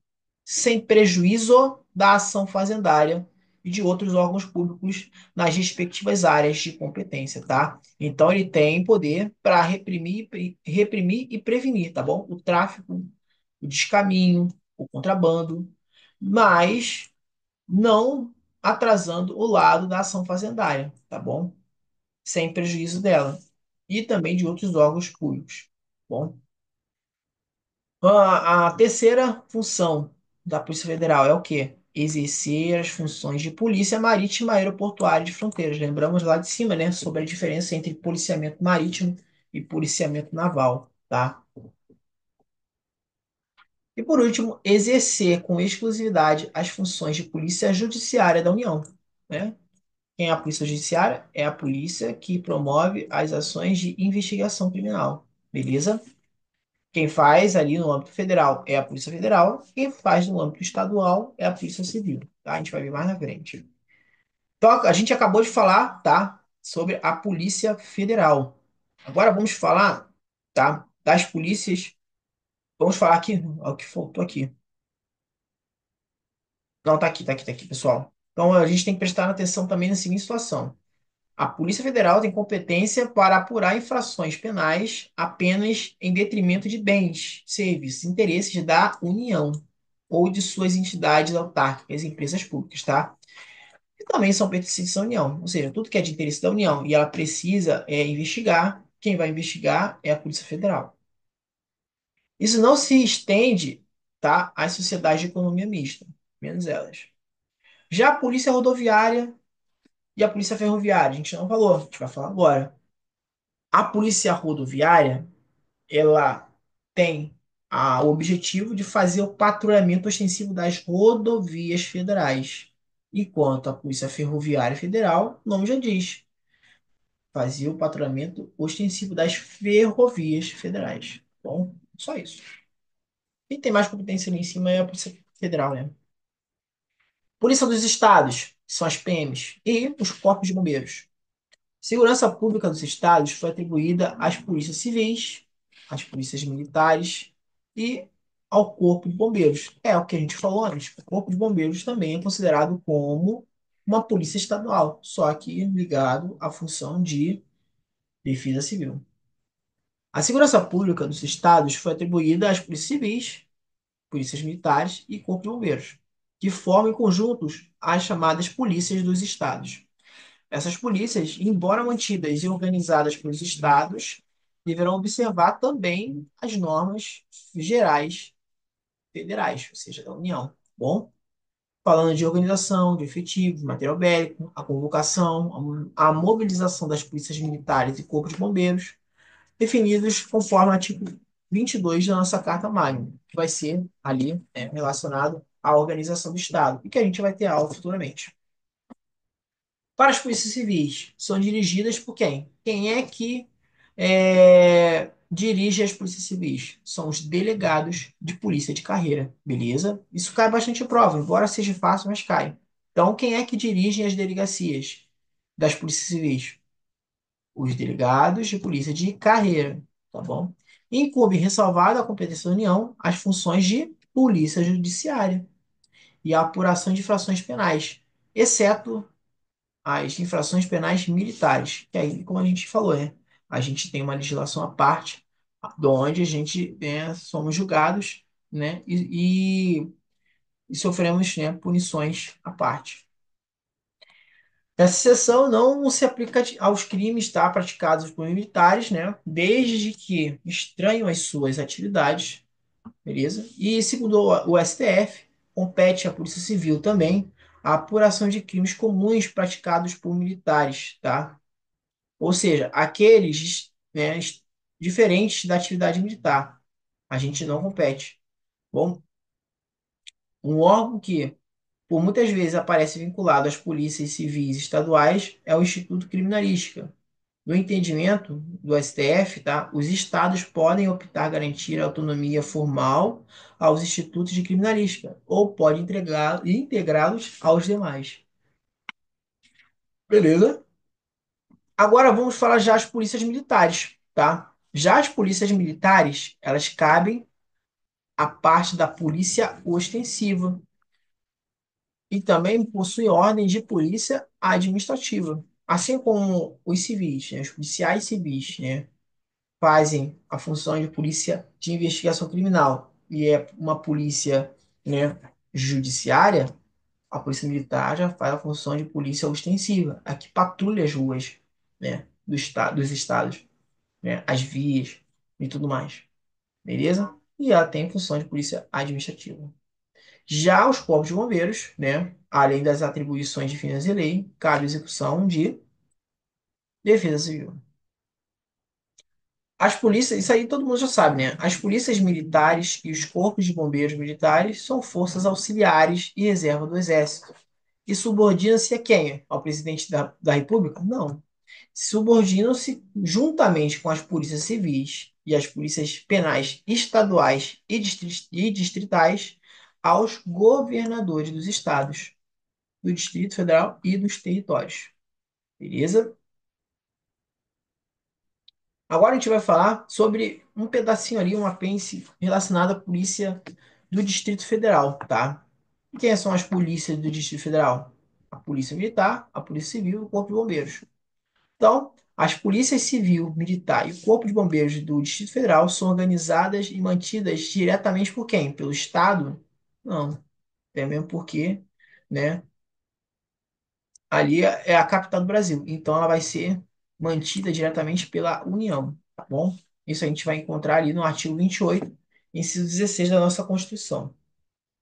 sem prejuízo da ação fazendária e de outros órgãos públicos nas respectivas áreas de competência, tá? Então ele tem poder para reprimir e prevenir, tá bom? O tráfico, o descaminho, o contrabando, mas não atrasando o lado da ação fazendária, tá bom? Sem prejuízo dela. E também de outros órgãos públicos, tá bom? A terceira função da Polícia Federal é o quê? Exercer as funções de polícia marítima aeroportuária de fronteiras. Lembramos lá de cima, né, sobre a diferença entre policiamento marítimo e policiamento naval, tá? E por último, exercer com exclusividade as funções de polícia judiciária da União, né? Quem é a polícia judiciária? É a polícia que promove as ações de investigação criminal, beleza? Quem faz ali no âmbito federal é a Polícia Federal, quem faz no âmbito estadual é a Polícia Civil, tá? A gente vai ver mais na frente. Então, a gente acabou de falar, tá, sobre a Polícia Federal. Agora vamos falar, tá, das polícias. Vamos falar aqui, ó, o que faltou aqui. Não, tá aqui, pessoal. Então, a gente tem que prestar atenção também na seguinte situação. A Polícia Federal tem competência para apurar infrações penais apenas em detrimento de bens, serviços, interesses da União ou de suas entidades autárquicas e empresas públicas, tá? E também são pertencentes à União, ou seja, tudo que é de interesse da União e ela precisa investigar, quem vai investigar é a Polícia Federal. Isso não se estende, tá, às sociedades de economia mista, menos elas. Já a Polícia Rodoviária e a Polícia Ferroviária, a gente não falou, a gente vai falar agora. A Polícia Rodoviária, ela tem o objetivo de fazer o patrulhamento ostensivo das rodovias federais. Enquanto a Polícia Ferroviária Federal, o nome já diz, fazia o patrulhamento ostensivo das ferrovias federais. Bom, só isso. Quem tem mais competência ali em cima é a Polícia Federal, né? Polícia dos Estados, que são as PMs, e os Corpos de Bombeiros. Segurança Pública dos Estados foi atribuída às polícias civis, às polícias militares e ao Corpo de Bombeiros. É o que a gente falou antes. O Corpo de Bombeiros também é considerado como uma polícia estadual, só que ligado à função de defesa civil. A segurança pública dos estados foi atribuída às polícias civis, polícias militares e Corpo de Bombeiros, que formam em conjuntos as chamadas polícias dos estados. Essas polícias, embora mantidas e organizadas pelos estados, deverão observar também as normas gerais federais, ou seja, da União. Bom, falando de organização, de efetivo, material bélico, a convocação, a mobilização das polícias militares e corpos de bombeiros, definidos conforme o artigo 22 da nossa Carta Magna, que vai ser ali relacionado à organização do Estado, e que a gente vai ter aula futuramente. Para as polícias civis, são dirigidas por quem? Quem é que dirige as polícias civis? São os delegados de polícia de carreira, beleza? Isso cai bastante em prova, embora seja fácil, mas cai. Então, quem é que dirige as delegacias das polícias civis? Os delegados de polícia de carreira, tá bom? Incumbe, ressalvada a competência da União, as funções de polícia judiciária e a apuração de infrações penais, exceto as infrações penais militares, que aí, como a gente falou, né? A gente tem uma legislação à parte, onde a gente somos julgados, né? E sofremos, né, punições à parte. Essa seção não se aplica aos crimes, tá, praticados por militares, né? Desde que estranham as suas atividades, beleza? E segundo o STF, compete à Polícia Civil também a apuração de crimes comuns praticados por militares, tá? Ou seja, aqueles, né, diferentes da atividade militar. A gente não compete. Bom, um órgão que, por muitas vezes, aparece vinculado às polícias civis estaduais é o Instituto Criminalística. No entendimento do STF, tá, os estados podem optar garantir autonomia formal aos institutos de criminalística ou pode integrá-los aos demais. Beleza? Agora vamos falar já as polícias militares, tá? Já as polícias militares, elas cabem à parte da polícia ostensiva e também possuem ordem de polícia administrativa, assim como os civis, né? Os policiais civis, né? Fazem a função de polícia de investigação criminal e é uma polícia, né, judiciária, a polícia militar já faz a função de polícia ostensiva, a que patrulha as ruas, né, dos estados, né, as vias e tudo mais, beleza? E ela tem função de polícia administrativa. Já os corpos de bombeiros, né, além das atribuições definidas em lei, cabe a execução de defesa civil. As polícias, isso aí todo mundo já sabe, né? As polícias militares e os corpos de bombeiros militares são forças auxiliares e reserva do Exército. E subordinam-se a quem? Ao presidente da República? Não. Subordinam-se juntamente com as polícias civis e as polícias penais estaduais e distritais aos governadores dos estados, do Distrito Federal e dos territórios. Beleza? Agora a gente vai falar sobre um pedacinho ali, um apêndice relacionado à polícia do Distrito Federal, tá? E quem são as polícias do Distrito Federal? A Polícia Militar, a Polícia Civil e o Corpo de Bombeiros. Então, as polícias civil, militar e o Corpo de Bombeiros do Distrito Federal são organizadas e mantidas diretamente por quem? Pelo Estado? Não, é mesmo porque, né? Ali é a capital do Brasil, então ela vai ser mantida diretamente pela União, tá bom? Isso a gente vai encontrar ali no artigo 28, inciso 16 da nossa Constituição,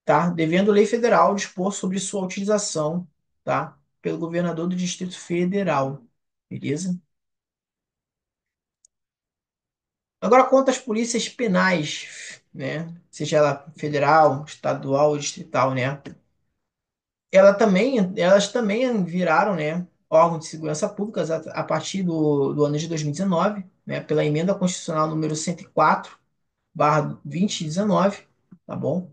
tá? Devendo lei federal dispor sobre sua utilização, tá? Pelo governador do Distrito Federal, beleza? Agora, quanto às polícias penais, né? Seja ela federal, estadual ou distrital, né? Elas também viraram, né, órgão de segurança pública a partir do ano de 2019, né, pela emenda constitucional número 104/2019, tá bom?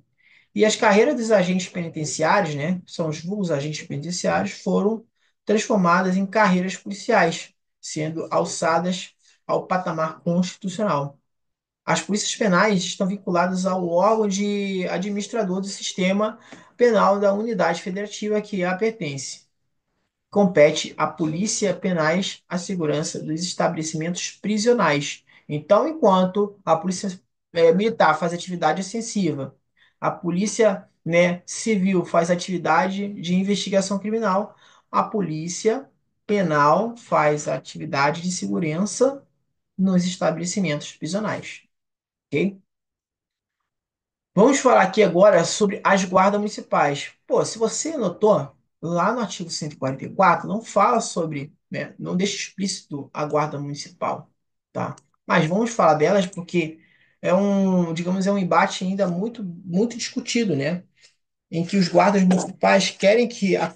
E as carreiras dos agentes penitenciários, né, que são os vulgos agentes penitenciários, foram transformadas em carreiras policiais, sendo alçadas ao patamar constitucional. As polícias penais estão vinculadas ao órgão de administrador do sistema penal da unidade federativa que a pertence. Compete à polícia penais a segurança dos estabelecimentos prisionais. Então, enquanto a polícia militar faz atividade ostensiva, a polícia, né, civil faz atividade de investigação criminal, a polícia penal faz atividade de segurança nos estabelecimentos prisionais. Ok? Vamos falar aqui agora sobre as guardas municipais. Pô, se você notou, lá no artigo 144 não fala sobre, né, não deixa explícito a guarda municipal, tá? Mas vamos falar delas porque digamos, é um embate ainda muito discutido, né? Em que os guardas municipais querem que a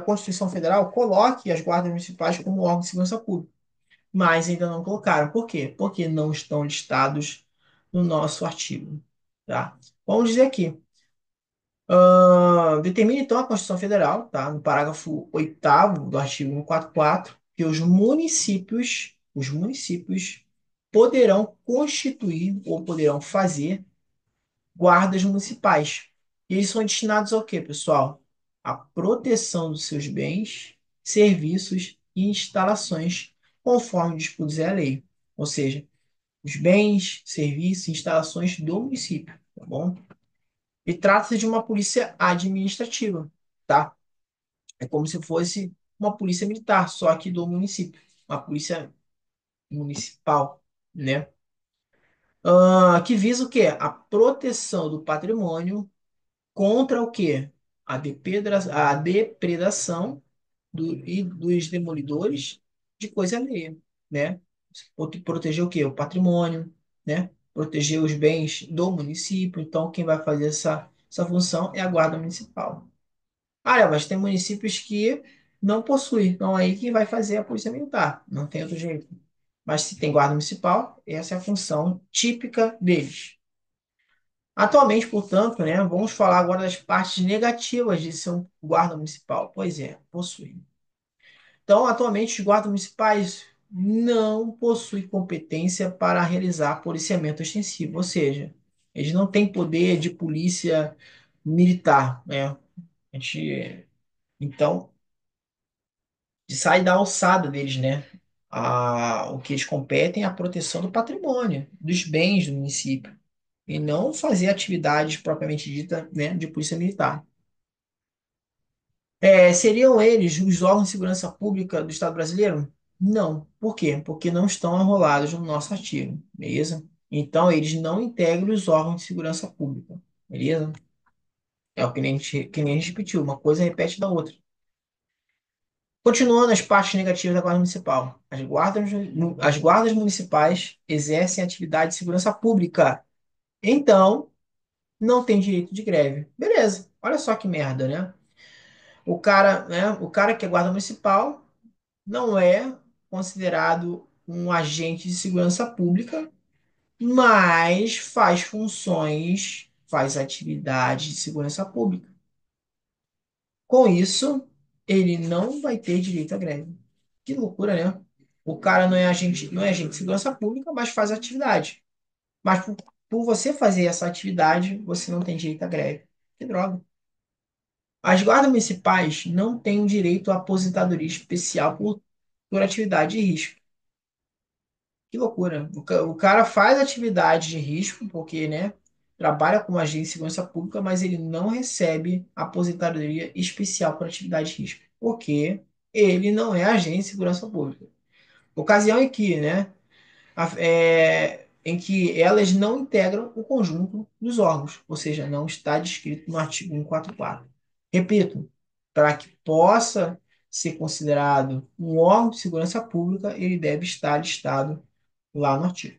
Constituição Federal coloque as guardas municipais como órgão de segurança pública, mas ainda não colocaram. Por quê? Porque não estão listados no nosso artigo, tá? Vamos dizer aqui. Determina então a Constituição Federal, tá? No parágrafo 8º do artigo 144, que os municípios poderão constituir ou poderão fazer guardas municipais. E eles são destinados ao quê, pessoal? À proteção dos seus bens, serviços e instalações, conforme dispõe a lei. Ou seja, os bens, serviços e instalações do município, tá bom? E trata-se de uma polícia administrativa, tá? É como se fosse uma polícia militar, só que do município, uma polícia municipal, né? Que visa o quê? A proteção do patrimônio contra o quê? A depredação e dos demolidores de coisa alheia, né? Proteger o quê? O patrimônio, né? Proteger os bens do município. Então, quem vai fazer essa função é a Guarda Municipal. Mas tem municípios que não possuem. Então, aí quem vai fazer é a Polícia Militar. Não tem outro jeito. Mas se tem Guarda Municipal, essa é a função típica deles. Atualmente, portanto, né, vamos falar agora das partes negativas de ser um guarda municipal. Pois é, possui. Então, atualmente, os guardas municipais não possuem competência para realizar policiamento extensivo, ou seja, eles não têm poder de polícia militar, né? Então, sai da alçada deles, né? O que eles competem é a proteção do patrimônio, dos bens do município, e não fazer atividades propriamente dita, né, de polícia militar. Seriam eles os órgãos de segurança pública do Estado brasileiro? Não. Por quê? Porque não estão arrolados no nosso artigo, beleza? Então, eles não integram os órgãos de segurança pública, beleza? É o que nem a gente repetiu, uma coisa repete da outra. Continuando as partes negativas da Guarda Municipal. As guardas municipais exercem atividade de segurança pública. Então, não tem direito de greve. Beleza. Olha só que merda, né? O cara que é guarda municipal não é considerado um agente de segurança pública, mas faz funções, faz atividade de segurança pública. Com isso, ele não vai ter direito à greve. Que loucura, né? O cara não é agente de segurança pública, mas faz atividade. Mas por você fazer essa atividade, você não tem direito à greve. Que droga. As guardas municipais não têm o direito à aposentadoria especial por atividade de risco. Que loucura. O cara faz atividade de risco, porque, né, trabalha como agente de segurança pública, mas ele não recebe aposentadoria especial por atividade de risco, porque ele não é agente de segurança pública. Ocasião em que, né, em que elas não integram o conjunto dos órgãos, ou seja, não está descrito no artigo 144. Repito, para que possa ser considerado um órgão de segurança pública, ele deve estar listado lá no artigo.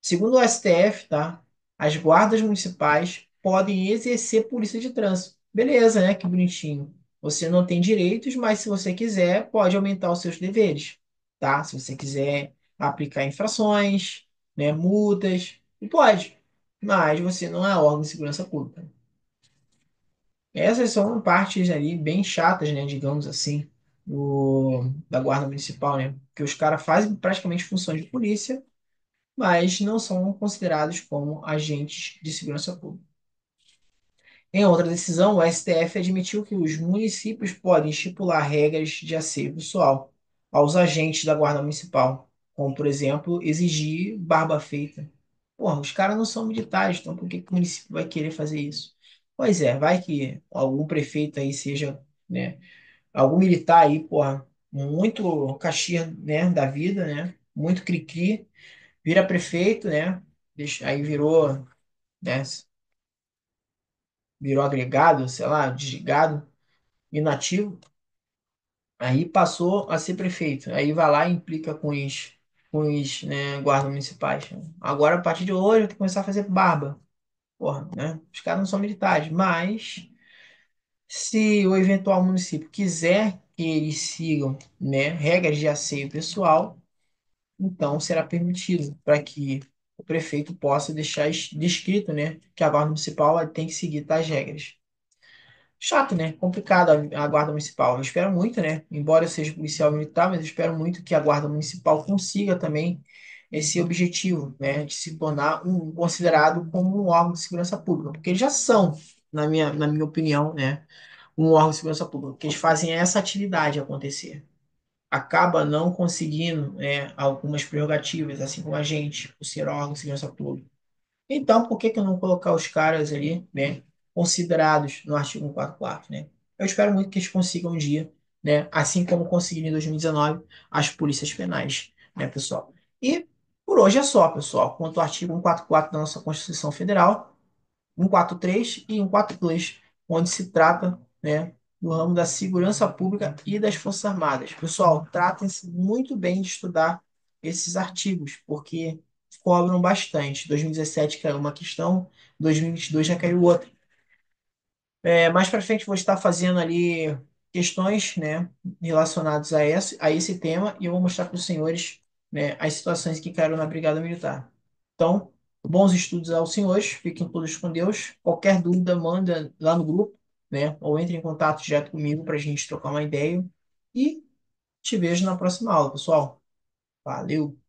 Segundo o STF, tá? As guardas municipais podem exercer polícia de trânsito. Beleza, né? Que bonitinho. Você não tem direitos, mas se você quiser, pode aumentar os seus deveres, tá? Se você quiser aplicar infrações, né, multas, pode. Mas você não é órgão de segurança pública. Essas são partes ali bem chatas, né, digamos assim, da guarda municipal, né? Que os caras fazem praticamente funções de polícia, mas não são considerados como agentes de segurança pública. Em outra decisão, o STF admitiu que os municípios podem estipular regras de asseio pessoal aos agentes da Guarda Municipal, como, por exemplo, exigir barba feita. Porra, os caras não são militares, então por que que o município vai querer fazer isso? Pois é, vai que algum prefeito aí seja, né, algum militar aí, porra, muito caxias, né, da vida, né, muito cri-cri, vira prefeito, né? Aí né? Virou agregado, sei lá, desligado, inativo. Aí passou a ser prefeito. Aí vai lá e implica com os, né, guardas municipais. Agora, a partir de hoje, eu tenho que começar a fazer barba. Porra, né? Os caras não são militares, mas se o eventual município quiser que eles sigam, né, regras de asseio pessoal, então será permitido para que o prefeito possa deixar descrito, né, que a guarda municipal ela tem que seguir tais regras. Chato, né? Complicado a guarda municipal. Eu espero muito, né? Embora eu seja policial militar, mas eu espero muito que a guarda municipal consiga também esse objetivo, né, de se tornar considerado como um órgão de segurança pública, porque eles já são, na minha opinião, né, um órgão de segurança pública, porque eles fazem essa atividade acontecer, acaba não conseguindo, algumas prerrogativas, assim como a gente, por ser órgão de segurança pública. Então, por que que não colocar os caras ali, né, considerados no artigo 144, né? Eu espero muito que eles consigam um dia, né, assim como conseguiram em 2019 as polícias penais, né, pessoal? E por hoje é só, pessoal. Quanto ao artigo 144 da nossa Constituição Federal, 143 e 142, onde se trata, né, do ramo da segurança pública e das Forças Armadas. Pessoal, tratem-se muito bem de estudar esses artigos, porque cobram bastante. 2017 caiu uma questão, 2022 já caiu outra. Mais para frente vou estar fazendo ali questões, né, relacionadas a esse tema e eu vou mostrar para os senhores, né, as situações que caíram na Brigada Militar. Então, bons estudos aos senhores, fiquem todos com Deus. Qualquer dúvida, manda lá no grupo, né, ou entre em contato direto comigo para a gente trocar uma ideia. E te vejo na próxima aula, pessoal. Valeu!